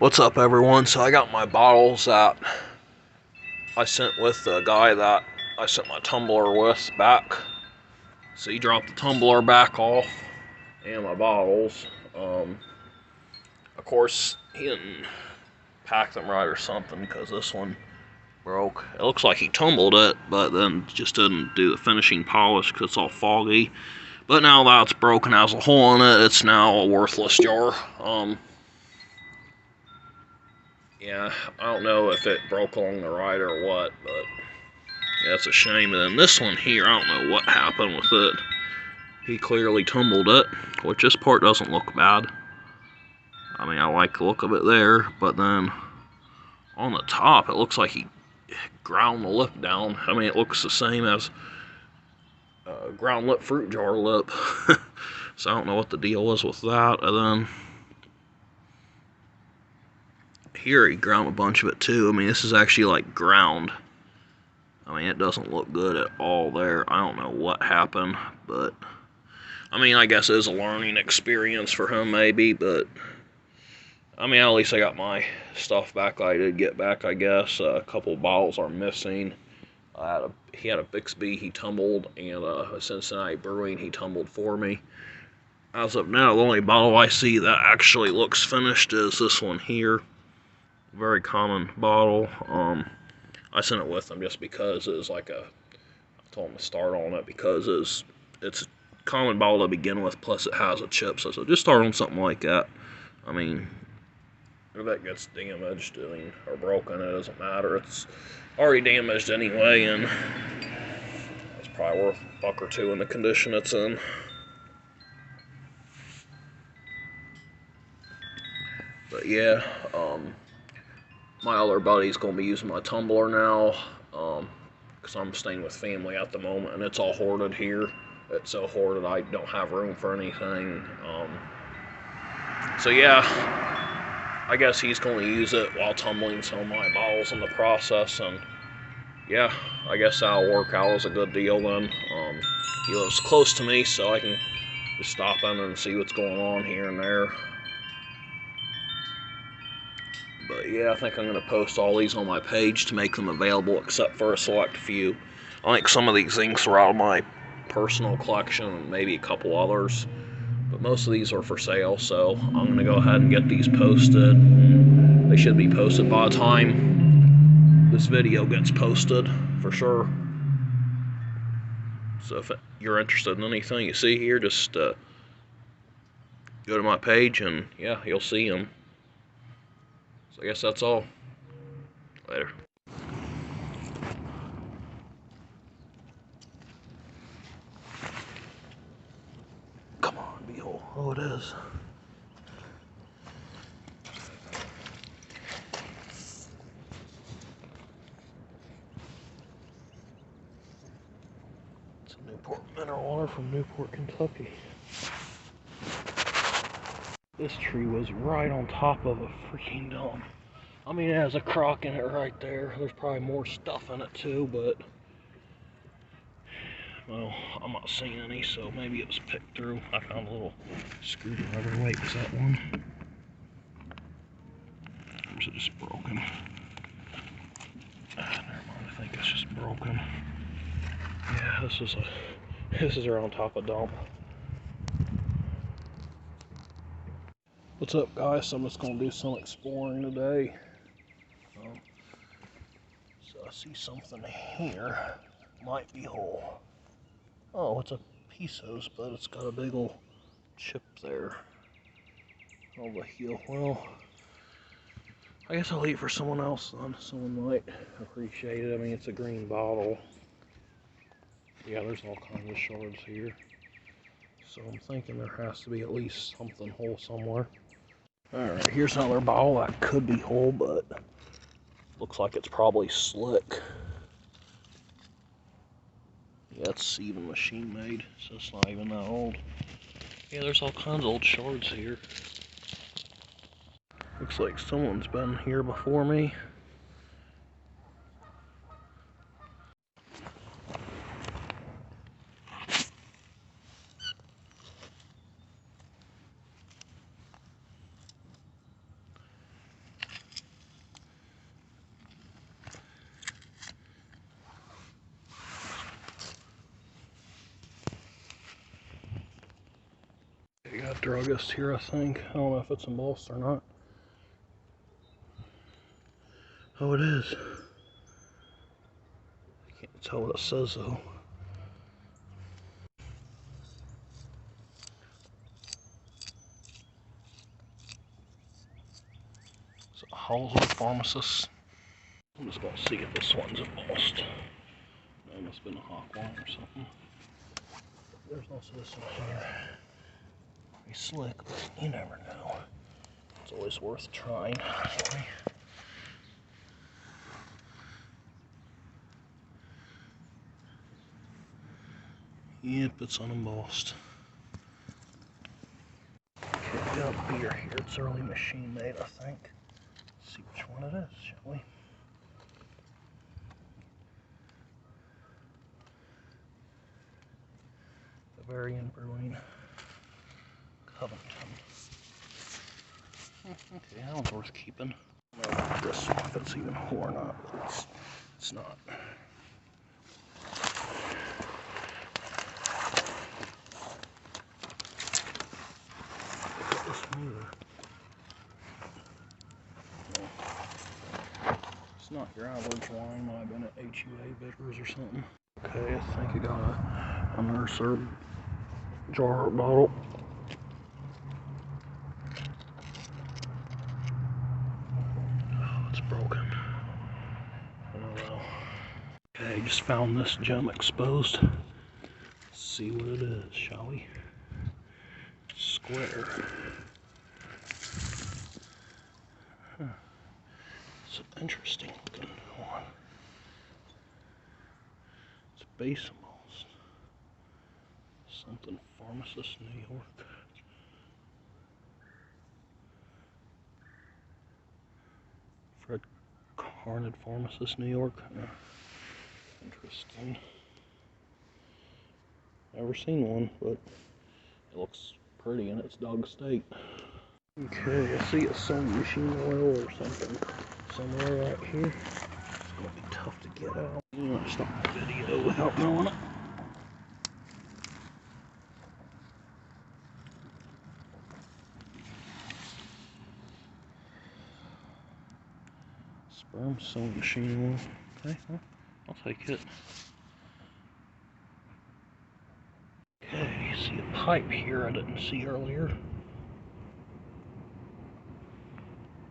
What's up, everyone? So I got my bottles that I sent with the guy that I sent my tumbler with back. So he dropped the tumbler back off and my bottles. Of course, he didn't pack them right or something because this one broke. It looks like he tumbled it, but then just didn't do the finishing polish because it's all foggy. But now that it's broken, has a hole in it, it's now a worthless jar. Yeah, I don't know if it broke along the ride or what, but yeah, it's a shame. And then this one here, I don't know what happened with it. He clearly tumbled it, which this part doesn't look bad. I mean, I like the look of it there, but then on the top, it looks like he ground the lip down. I mean, it looks the same as a ground lip fruit jar lip. So I don't know what the deal is with that. And then here he ground a bunch of it too. I mean, this is actually like ground. I mean, it doesn't look good at all there. I don't know what happened, but I mean, I guess it is a learning experience for him maybe, but I mean, at least I got my stuff back I did get back, I guess. A couple bottles are missing. He had a Bixby, he tumbled, and a Cincinnati Brewing, he tumbled for me. As of now, the only bottle I see that actually looks finished is this one here. Very common bottle. I sent it with him just because it was like I told him to start on it because it's a common bottle to begin with, plus it has a chip, so just start on something like that. I mean, if that gets damaged, or broken, it doesn't matter. It's already damaged anyway, and it's probably worth a buck or two in the condition it's in. But yeah, my other buddy's gonna be using my tumbler now, because I'm staying with family at the moment, and it's all hoarded here. It's so hoarded I don't have room for anything. So yeah, I guess he's going to use it while tumbling some of my bottles in the process, and yeah, I guess that'll work out as a good deal then. He lives close to me, so I can just stop in and see what's going on here and there. But yeah, I think I'm going to post all these on my page to make them available, except for a select few. I think some of these things are out of my personal collection, and maybe a couple others. But most of these are for sale, so I'm going to go ahead and get these posted. They should be posted by the time this video gets posted, for sure. So if you're interested in anything you see here, just go to my page, and yeah, you'll see them. So I guess that's all. Later. Come on, beehole. Oh, it is. It's a Newport mineral water from Newport, Kentucky. This tree was right on top of a freaking dump. I mean, it has a crock in it right there. There's probably more stuff in it too, but well, I'm not seeing any, so maybe it was picked through. I found a little screwdriver. Wait, is that one? Or is it just broken? Never mind, I think it's just broken. Yeah, this is around top of dump. What's up, guys? So I'm just gonna do some exploring today. So I see something here. Might be whole. Oh, it's a pieces, but it's got a big old chip there on the heel. Well, I guess I'll leave it for someone else then. Someone might appreciate it. I mean, it's a green bottle. Yeah, there's all kinds of shards here. So I'm thinking there has to be at least something whole somewhere. Alright, here's another bottle that could be whole, but looks like it's probably slick. Yeah, it's even machine made, so it's not even that old. Yeah, there's all kinds of old shards here. Looks like someone's been here before me. druggist here, I think. I don't know if it's embossed or not. Oh, it is. I can't tell what it says though. It's a Household Pharmacist. I'm just gonna see if this one's embossed. It must have been a hawk line or something. There's also this one here. Pretty slick, but you never know. It's always worth trying. Anyway. Yep, it's unembossed. Okay, we got a beer here. It's early machine made, I think. Let's see which one it is, shall we? Bavarian Brewing, Covington. Okay, that one's worth keeping. I don't know this one, if it's even whole or not, but it's not. This one either. No. It's not your average wine, might have been at HUA Bitters or something. Okay, I think I got a nurse herb jar bottle. Oh, it's broken. Oh well. Okay, just found this gem exposed. Let's see what it is, shall we? Square. Huh. It's an interesting looking one. It's base embossed. Something Pharmacist, New York. Fred Carned Pharmacist, New York. Interesting. Never seen one, but it looks pretty and it's dog steak. Okay, I see a sewing machine oil or something somewhere right here. It's gonna be tough to get out. I'm gonna stop the video without knowing it. Sperm sewing machine oil. Okay, well, I'll take it. Okay, you see a pipe here I didn't see earlier.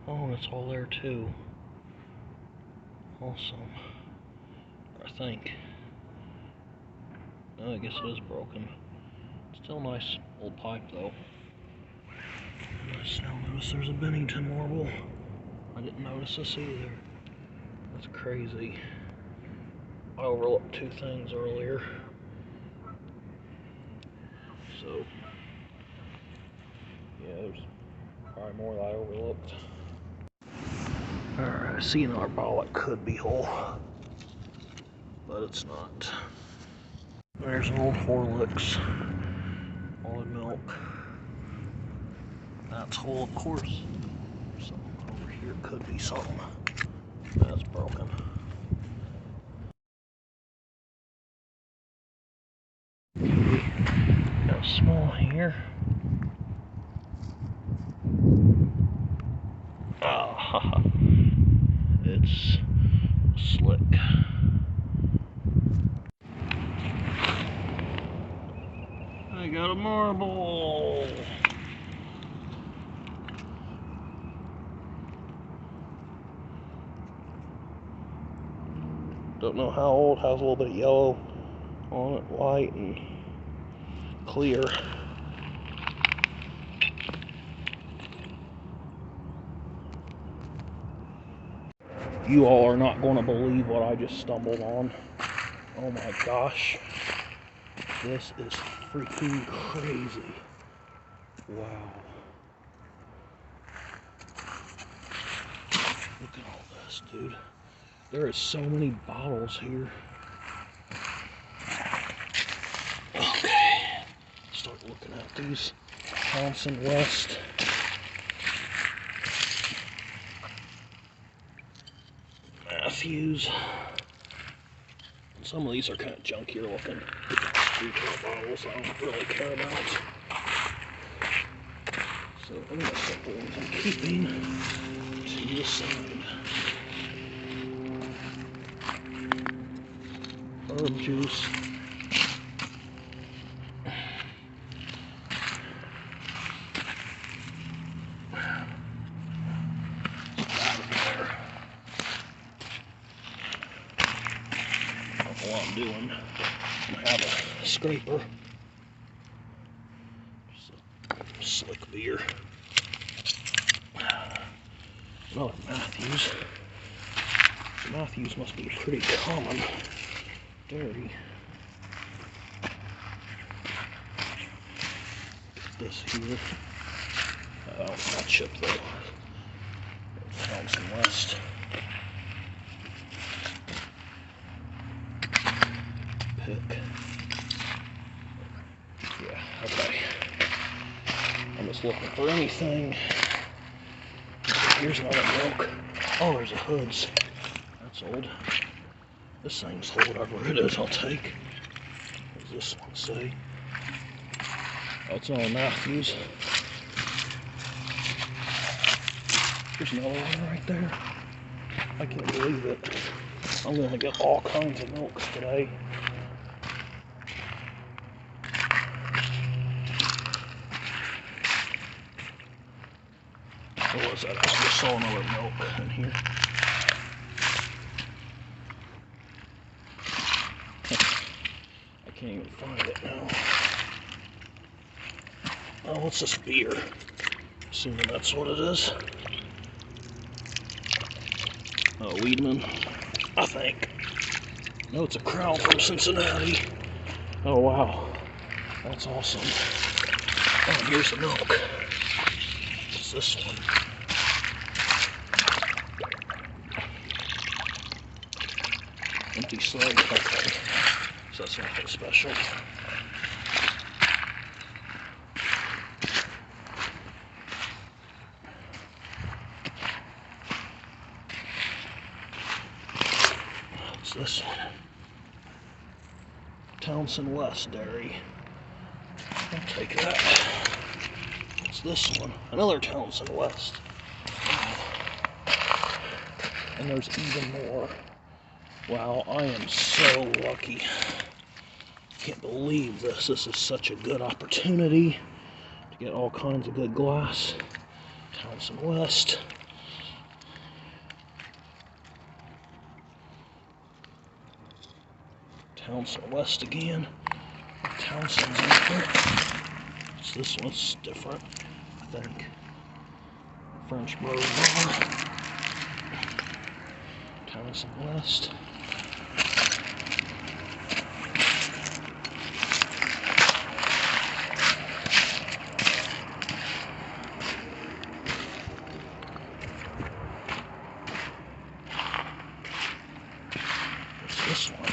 Oh, it's all there too. Awesome. I think. Oh, I guess it is broken. Still a nice old pipe though. I just now noticed there's a Bennington marble. I didn't notice this either. That's crazy. I overlooked two things earlier. So, yeah, there's probably more that I overlooked. Alright, I see another bottle that could be whole, but it's not. There's an old Horlicks, almond milk. That's whole, of course. Something over here could be something. That's broken. Got a small here. Ah, it's slick. I got a marble. Don't know how old, has a little bit of yellow on it, white and clear. You all are not going to believe what I just stumbled on. Oh my gosh. This is freaking crazy. Wow. Look at all this, dude. There is so many bottles here. Okay. Start looking at these. Thompson West. Matthews. Some of these are kind of junkier looking. Retail bottles I don't really care about. So I'm going to set the ones I'm keeping to the side. Herb juice. What I'm doing, I'm gonna have a scraper, just a slick beer, another Matthews. Matthews must be pretty common dairy. Get this here. I don't want chip though. Thompson West. Pick. Yeah, okay. I'm just looking for anything. Here's another milk. Oh, there's a Hood's. That's old. This thing's old, whatever it is, I'll take. What does this one say? Oh, it's all Matthews. There's another one right there. I can't believe it. I'm gonna get all kinds of milks today. What was that? I just saw another milk in here. I can't even find it now. Oh, what's this beer? Assuming that's what it is. Oh, Weedman, I think. No, it's a Crown from Cincinnati. Oh, wow. That's awesome. Oh, and here's the milk. What's this one? Empty slug. Okay. So that's nothing special. What's this one? Townsend West Dairy. I'll take that. What's this one? Another Townsend West. And there's even more. Wow, I am so lucky. Can't believe this. This is such a good opportunity to get all kinds of good glass. Townsend West. Townsend West again. Townsend's in here. So this one's different, I think. French Road Bar. Townsend West. What's this one?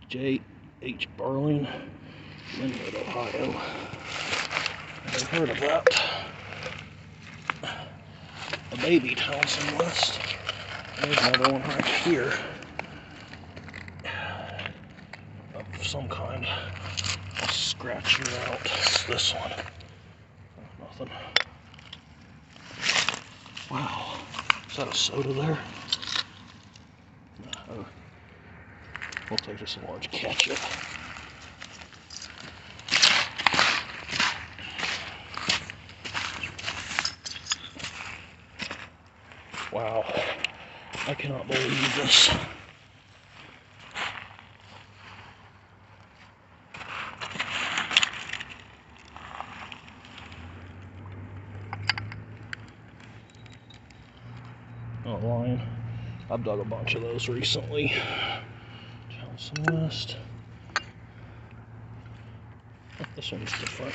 J.H. Barling, Linwood, Ohio. I've heard of that. A baby Townsend West. There's another one right here. Of some kind. I'll scratch it out. It's this one. Oh, nothing. Wow. Is that a soda there? No. We'll take just a large ketchup. Wow. I cannot believe this. Oh, lion. I've dug a bunch of those recently. Townsend West. Oh, this one's different.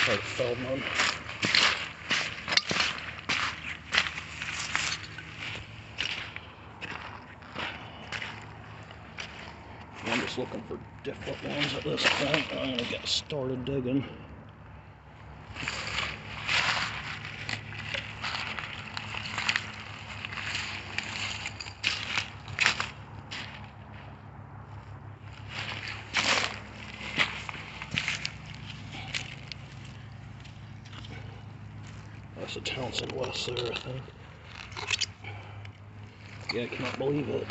Like Feldman. I'm just looking for different ones at this point. I'm gonna get started digging. That's a Townsend West there, I think. Yeah, I cannot believe it.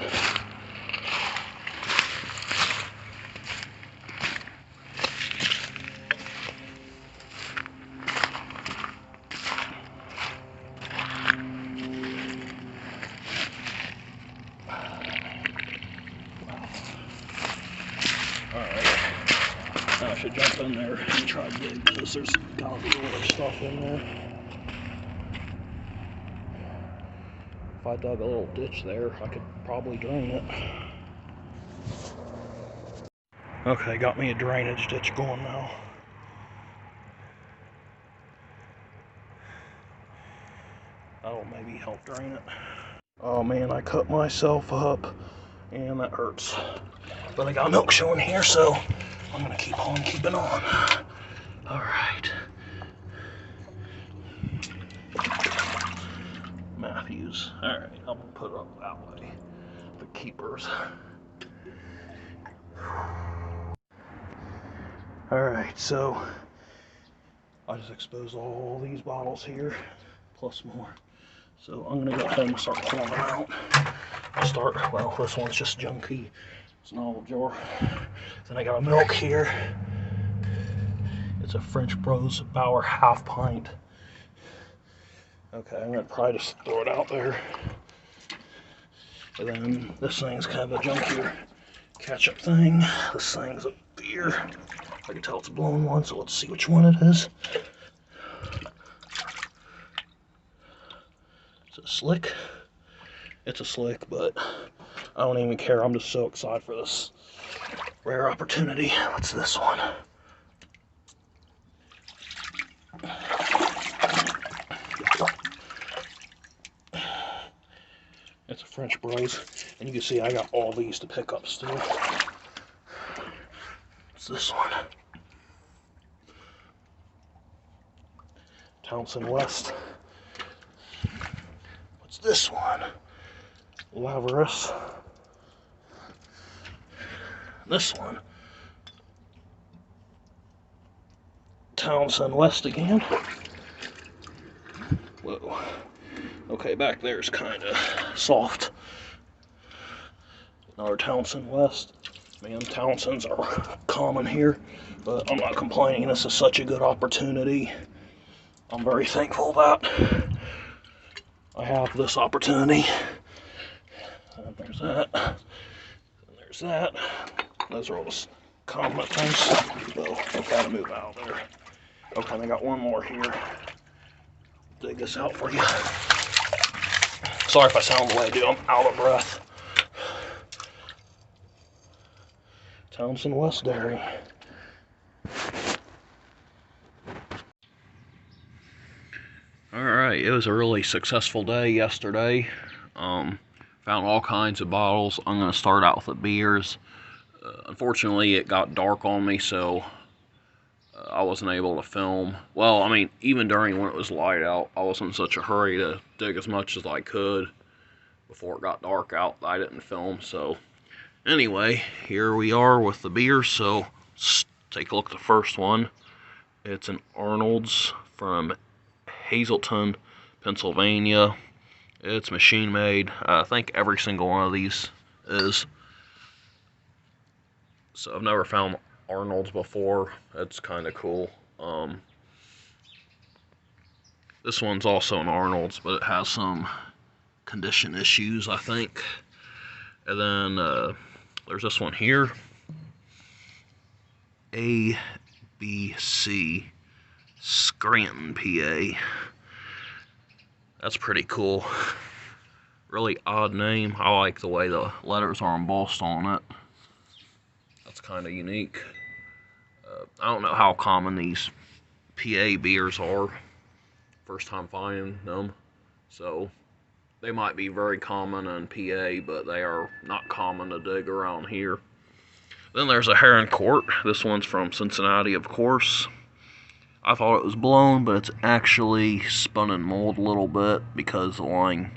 Alright, now I should jump in there and try to dig this. There's gotta be more stuff in there. If I dug a little ditch there, I could probably drain it. Okay, got me a drainage ditch going now. That'll maybe help drain it. Oh man, I cut myself up, and that hurts. But I got milk showing here, so I'm gonna keep on keeping on. Alright. Matthews. Alright, I'm gonna put it up that way. The keepers. Alright, so I just exposed all these bottles here, plus more. So I'm gonna go ahead and start pulling them out. Well, this one's just junky. It's an olive jar. Then I got a milk here. It's a French Bros Bauer half pint. Okay, I'm gonna probably just throw it out there. And then this thing's kind of a junkier ketchup thing. This thing's a beer. I can tell it's a blown one, so let's see which one it is. It's a Slick. It's a Slick, but I don't even care. I'm just so excited for this rare opportunity. What's this one? It's a French Bros, and you can see I got all these to pick up still. What's this one? Townsend West. What's this one? Lavarus. This one. Townsend West again. Whoa. Okay, back there's kind of soft. Another Townsend West. Man, Townsends are common here, but I'm not complaining. This is such a good opportunity. I'm very thankful that I have this opportunity. And there's that. And there's that. Those are all the common things. So I'll kind of move out there. Okay, I got one more here. Dig this out for you. Sorry if I sound the way I do. I'm out of breath. Townsend West Dairy. Alright, it was a really successful day yesterday. Found all kinds of bottles. I'm going to start out with the beers. Unfortunately, it got dark on me, so I wasn't able to film. Well, I mean, even during when it was light out, I wasn't in such a hurry to dig as much as I could before it got dark out. I didn't film, so anyway, here we are with the beers. So let's take a look at the first one. It's an Arnold's from Hazleton, Pennsylvania. It's machine made. I think every single one of these is. So I've never found Arnold's before. That's kind of cool. This one's also an Arnold's, but it has some condition issues, I think. And then there's this one here. ABC Scranton, PA. That's pretty cool. Really odd name. I like the way the letters are embossed on it. That's kind of unique. I don't know how common these PA beers are. First time finding them. So they might be very common in PA, but they are not common to dig around here. Then there's a Heron Court. This one's from Cincinnati, of course. I thought it was blown, but it's actually spun and molded a little bit because the line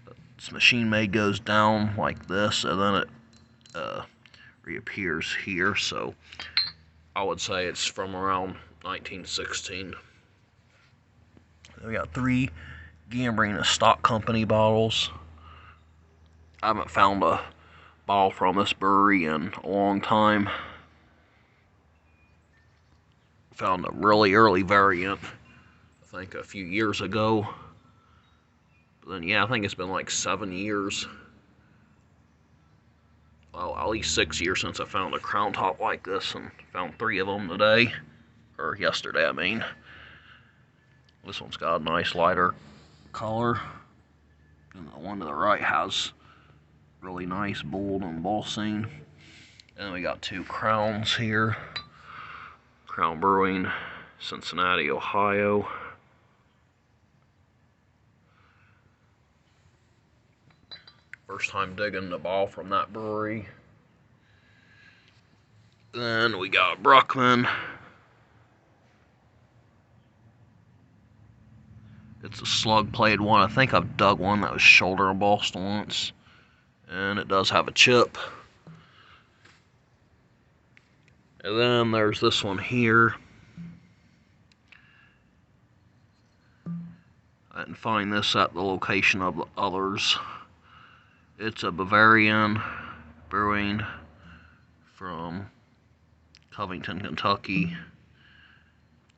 that's machine made goes down like this, and then it reappears here. So I would say it's from around 1916. We got 3 Gambrinus stock company bottles. I haven't found a bottle from this brewery in a long time. Found a really early variant, I think a few years ago. But then, yeah, I think it's been like 7 years. Well, at least 6 years since I found a crown top like this, and found 3 of them today. Or yesterday, I mean. This one's got a nice lighter color. And the one to the right has really nice bold embossing. And we got 2 crowns here. Crown Brewing, Cincinnati, Ohio. First time digging the bottle from that brewery. Then we got Bruckman. It's a slug played one. I think I've dug one that was shoulder embossed once. And it does have a chip. And then there's this one here. I didn't find this at the location of the others. It's a Bavarian Brewing from Covington, Kentucky.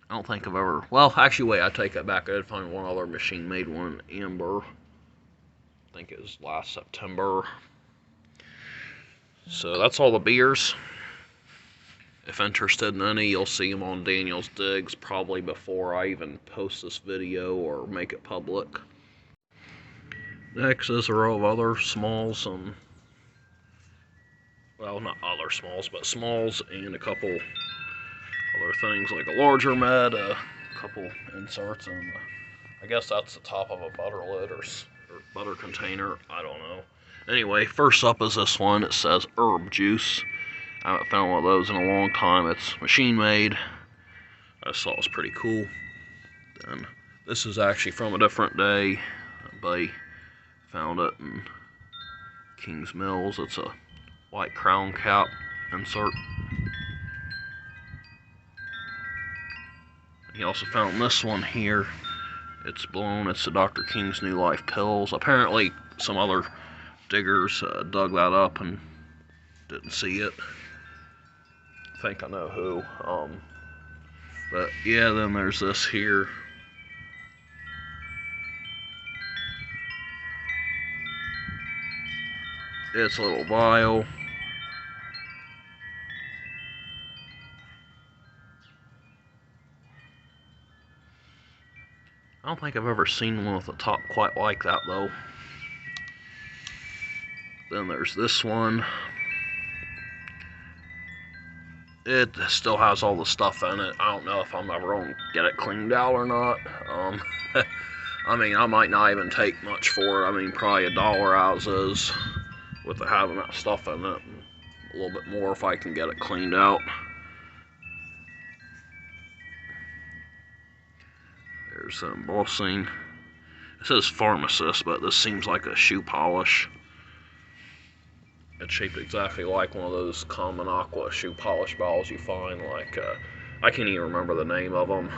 I don't think I've ever... Well, actually, wait, I take that back. I did find one other machine-made one, Amber. I think it was last September. So that's all the beers. If interested in any, you'll see them on Daniel's Digs probably before I even post this video or make it public. Next is a row of other smalls and... Well, not other smalls, but smalls and a couple other things like a larger med, a couple inserts, and I guess that's the top of a butter lid or butter container. I don't know. Anyway, first up is this one. It says herb juice. I haven't found one of those in a long time. It's machine made. I just thought it was pretty cool. Then this is actually from a different day. Buddy found it in Kings Mills. It's a white crown cap insert. He also found this one here. It's blown. It's the Dr. King's New Life pills. Apparently some other diggers dug that up and didn't see it. I think I know who. But yeah, then there's this here. It's a little vial. I don't think I've ever seen one with a top quite like that though. Then there's this one. It still has all the stuff in it. I don't know if I'm ever going to get it cleaned out or not. I mean, I might not even take much for it. I mean, probably $1 as is with it having that stuff in it. A little bit more if I can get it cleaned out. There's some embossing. It says pharmacist, but this seems like a shoe polish. It's shaped exactly like one of those common aqua shoe polish bottles you find, like, I can't even remember the name of them.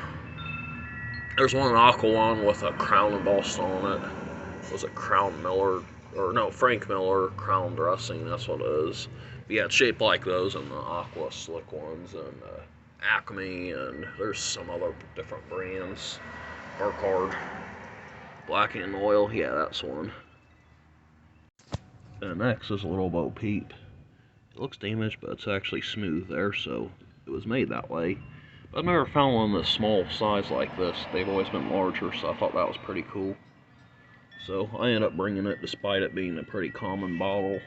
There's one aqua one with a crown embossed on it. Was it Crown Miller? Or no, Frank Miller Crown Dressing, that's what it is. But yeah, it's shaped like those and the aqua slick ones, and Acme, and there's some other different brands. Barcard. Black and Oil, yeah, that's one. And next is a little Bo Peep. It looks damaged, but it's actually smooth there, so it was made that way. But I've never found one this small size like this. They've always been larger, so I thought that was pretty cool. So I ended up bringing it, despite it being a pretty common bottle.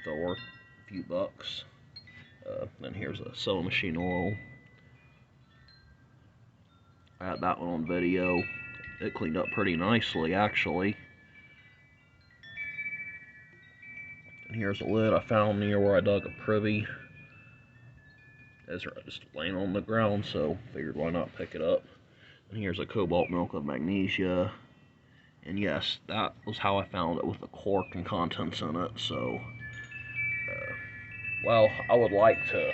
Still worth a few bucks. Then here's a sewing machine oil. I had that one on video. It cleaned up pretty nicely, actually. And here's a lid I found near where I dug a privy. It's just laying on the ground, so figured why not pick it up. And here's a cobalt milk of magnesia. And yes, that was how I found it, with the cork and contents in it. So, well, I would like to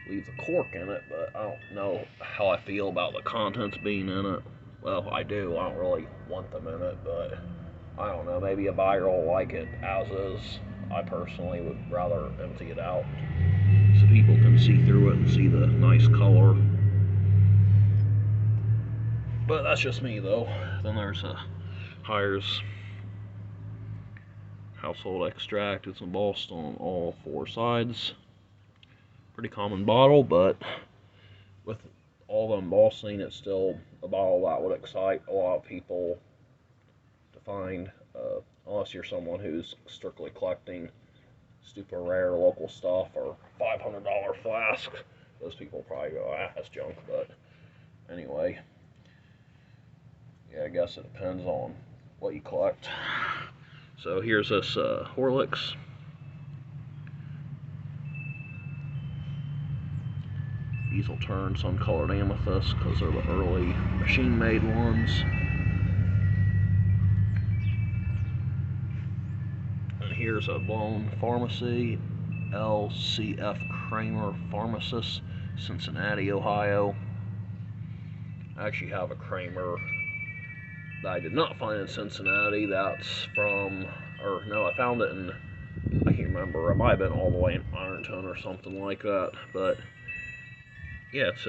leave the cork in it, but I don't know how I feel about the contents being in it. Well, I do. I don't really want them in it, but I don't know. Maybe a buyer will like it as is. I personally would rather empty it out so people can see through it and see the nice color. But that's just me, though. Then there's a Hires household extract. It's embossed on all four sides. Pretty common bottle, but with all the embossing, it's still a bottle that would excite a lot of people to find, unless you're someone who's strictly collecting super rare local stuff or $500 flask. Those people probably go, ah, that's junk. But anyway, yeah, I guess it depends on what you collect. So here's this Horlicks. These will turn sun-colored amethyst because they're the early machine-made ones. And here's a blown pharmacy, LCF Kramer Pharmacist, Cincinnati, Ohio. I actually have a Kramer that I did not find in Cincinnati. That's from, or no, I found it in, I can't remember, it might have been all the way in Ironton or something like that. But yeah, it's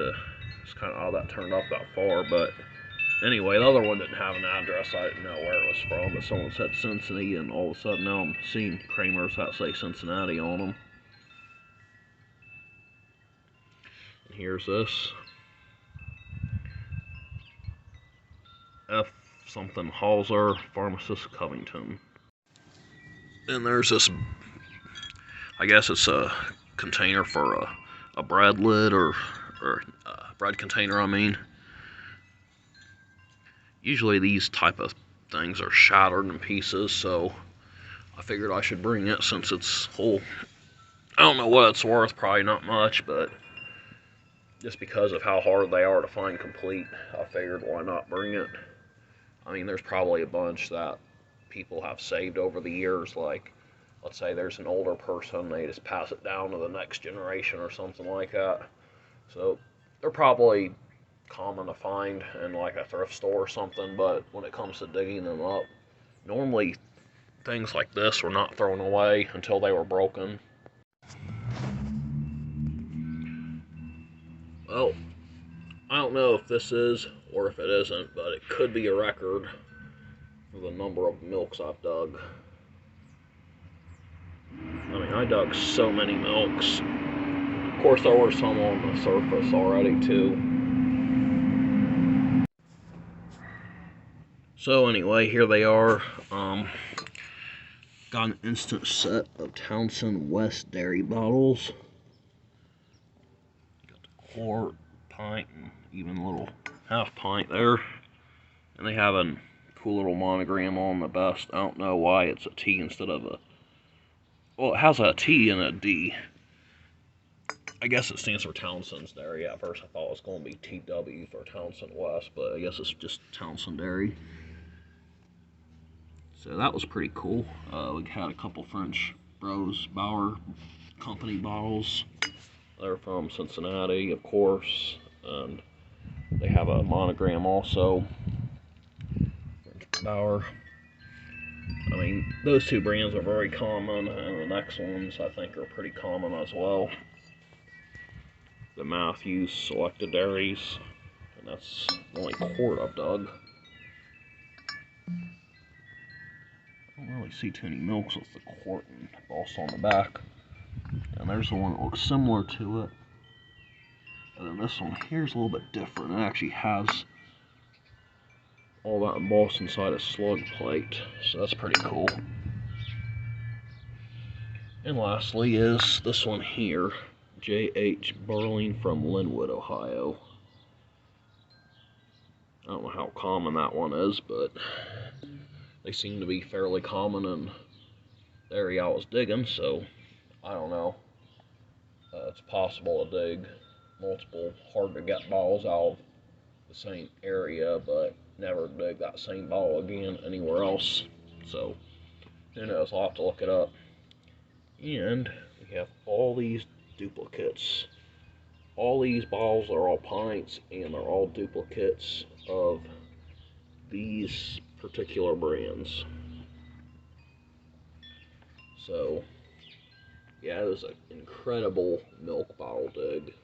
kind of odd that turned up that far. But anyway, the other one didn't have an address. I didn't know where it was from, but someone said Cincinnati, and all of a sudden now I'm seeing Kramers that say Cincinnati on them. And here's this F something Hauser Pharmacist Covington. And there's this, I guess it's a container for a bread lid or bread container, I mean. Usually these type of things are shattered in pieces, so I figured I should bring it since it's whole. I don't know what it's worth, probably not much, but just because of how hard they are to find complete, I figured why not bring it. I mean, there's probably a bunch that people have saved over the years, like, let's say there's an older person, they just pass it down to the next generation or something like that. So they're probably common to find in like a thrift store or something, but when it comes to digging them up, normally things like this were not thrown away until they were broken. Well, I don't know if this is or if it isn't, but it could be a record for the number of milks I've dug. I mean, I dug so many milks. Of course, there were some on the surface already, too. So anyway, here they are. Got an instant set of Townsend West dairy bottles. Got the quart, pint, and even a little half pint there. And they have a cool little monogram on the best. I don't know why it's a T instead of a... Well, it has a T and a D. I guess it stands for Townsend's Dairy. At first I thought it was going to be TW for Townsend West, but I guess it's just Townsend Dairy. So that was pretty cool. We had a couple French Bros Bauer Company bottles. They're from Cincinnati, of course, and they have a monogram also. French Bauer. I mean, those two brands are very common, and the next ones I think are pretty common as well. The Matthews Selected Dairies, and that's the only quart I've dug. I don't really see too many milks with the quart and also on the back. And there's the one that looks similar to it. And then this one here's a little bit different. It actually has all that embossed inside a slug plate, so that's pretty cool. And lastly is this one here, J.H. Burling from Linwood, Ohio. I don't know how common that one is, but they seem to be fairly common in the area I was digging, so I don't know. It's possible to dig multiple hard-to-get bottles out of the same area, but never dig that same bottle again anywhere else. So, who knows? I'll have to look it up. And we have all these duplicates. all these bottles are all pints, and they're all duplicates of these particular brands. So, yeah, it was an incredible milk bottle dig.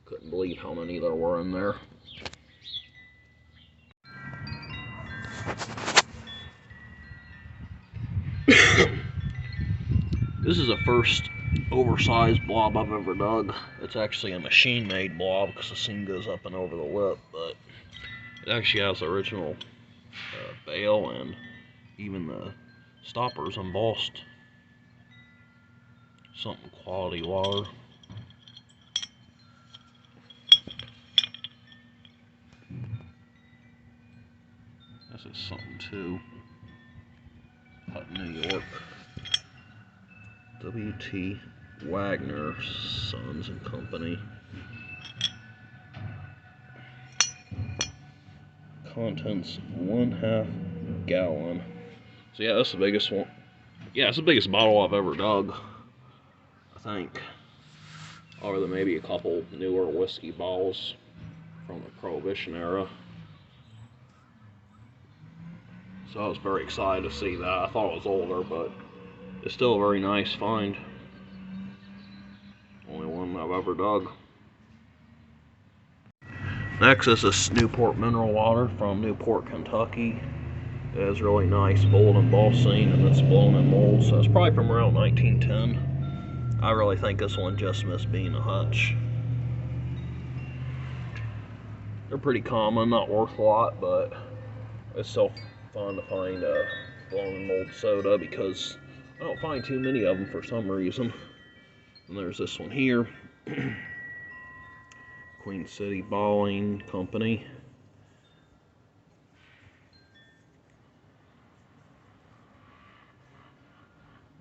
Couldn't believe how many there were in there. This is the first oversized blob I've ever dug. It's actually a machine-made blob because the seam goes up and over the lip, but it actually has the original bail and even the stoppers embossed. Something quality water. This is something too. Out in New York. W.T. Wagner, Sons and Company. Contents 1/2 gallon. So yeah, that's the biggest one. Yeah, it's the biggest bottle I've ever dug, I think. Other than maybe a couple newer whiskey bottles from the Prohibition era. So I was very excited to see that. I thought it was older, but it's still a very nice find. Only one I've ever dug. Next is this Newport mineral water from Newport, Kentucky. It has really nice bold embossing, and it's blown in mold, so it's probably from around 1910. I really think this one just missed being a hutch. They're pretty common, not worth a lot, but it's still fun to find blown in mold soda because I don't find too many of them for some reason. And there's this one here. Queen City Balling Company.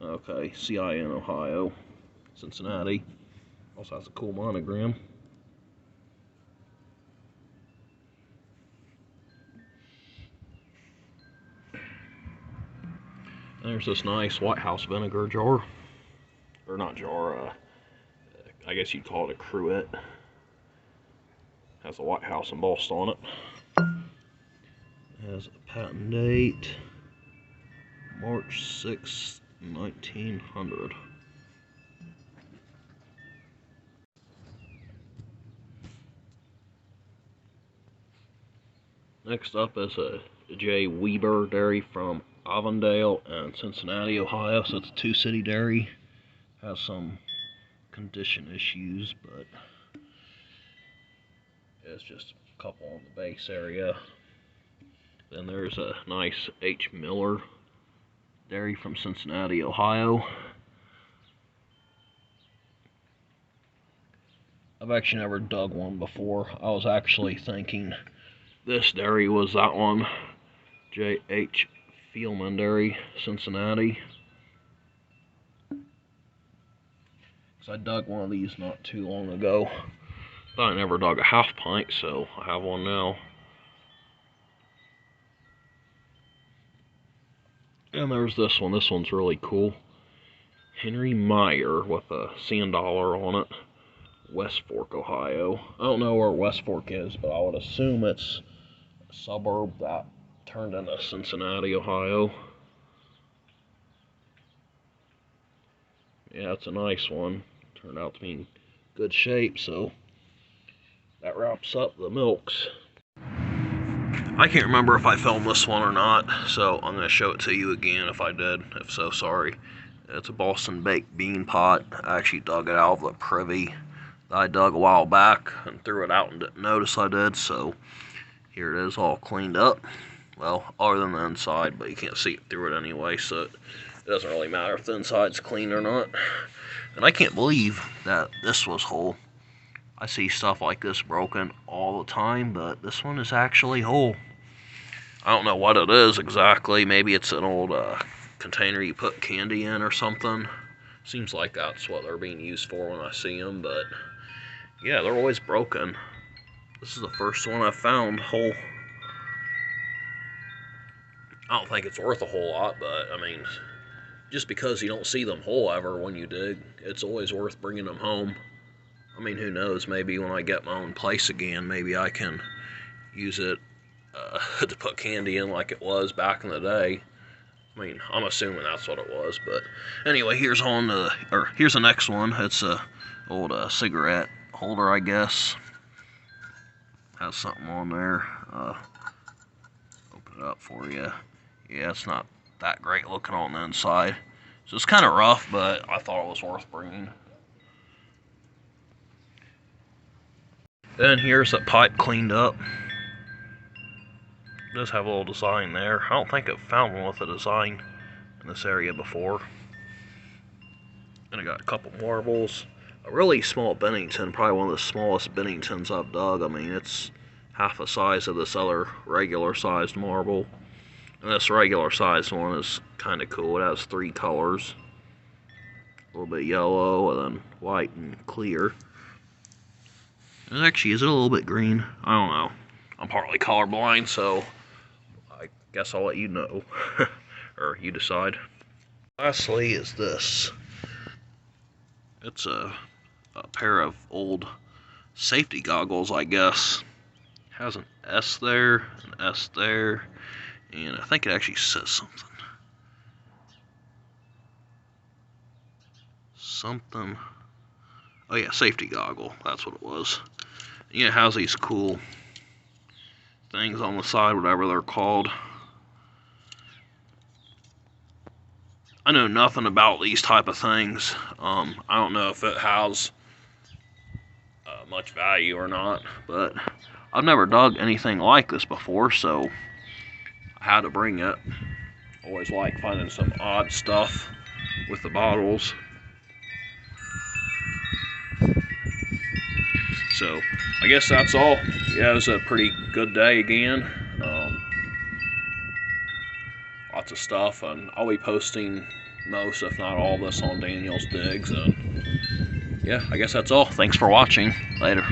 Okay, CIN, Ohio, Cincinnati. Also has a cool monogram. There's this nice White House vinegar jar. Or not jar, I guess you'd call it a cruet. Has the White House embossed on it. Has a patent date, March 6th, 1900. Next up is a J. Weber dairy from Avondale and Cincinnati, Ohio. So it's a two-city dairy. Has some condition issues, but it's just a couple on the base area. Then there's a nice H. Miller dairy from Cincinnati, Ohio. I've actually never dug one before. I was actually thinking this dairy was that one. J.H. Fielman Dairy, Cincinnati. Because I dug one of these not too long ago. But I never dug a half pint, so I have one now. And there's this one. This one's really cool. Henry Meyer with a $100 on it. West Fork, Ohio. I don't know where West Fork is, but I would assume it's a suburb that turned into Cincinnati, Ohio. Yeah, it's a nice one. Turned out to be in good shape, so that wraps up the milks. I can't remember if I filmed this one or not, so I'm going to show it to you again if I did. If so, sorry. It's a Boston baked bean pot. I actually dug it out of the privy that I dug a while back and threw it out and didn't notice I did, so here it is all cleaned up. Well, other than the inside, but you can't see it through it anyway, so it doesn't really matter if the inside's clean or not. And I can't believe that this was whole. I see stuff like this broken all the time, but this one is actually whole. I don't know what it is exactly. Maybe it's an old container you put candy in or something. Seems like that's what they're being used for when I see them, but yeah, they're always broken. This is the first one I've found whole. I don't think it's worth a whole lot, but I mean, just because you don't see them whole ever when you dig, it's always worth bringing them home. I mean, who knows, maybe when I get my own place again, maybe I can use it to put candy in like it was back in the day. I mean, I'm assuming that's what it was, but anyway, here's the next one. It's a old cigarette holder, I guess. Has something on there. Open it up for you. Yeah, it's not that great looking on the inside. So it's kind of rough, but I thought it was worth bringing. Then here's a pipe cleaned up. It does have a little design there. I don't think I've found one with a design in this area before. And I got a couple marbles. A really small Bennington, probably one of the smallest Benningtons I've dug. I mean, it's half the size of this other regular sized marble. And this regular sized one is kind of cool. It has 3 colors. A little bit yellow, and then white and clear. And actually, is it a little bit green? I don't know. I'm partly colorblind, so I guess I'll let you know. Or you decide. Lastly is this. It's a pair of old safety goggles, I guess. It has an S there, an S there, and I think it actually says something. Oh yeah, safety goggle, that's what it was. Yeah, it has these cool things on the side, whatever they're called. I know nothing about these type of things. I don't know if it has much value or not, but I've never dug anything like this before, so I had to bring it. Always like finding some odd stuff with the bottles. So I guess that's all. Yeah, it was a pretty good day again. Lots of stuff, and I'll be posting most, if not all, this on Daniel's Digs. And yeah, I guess that's all. Thanks for watching. Later.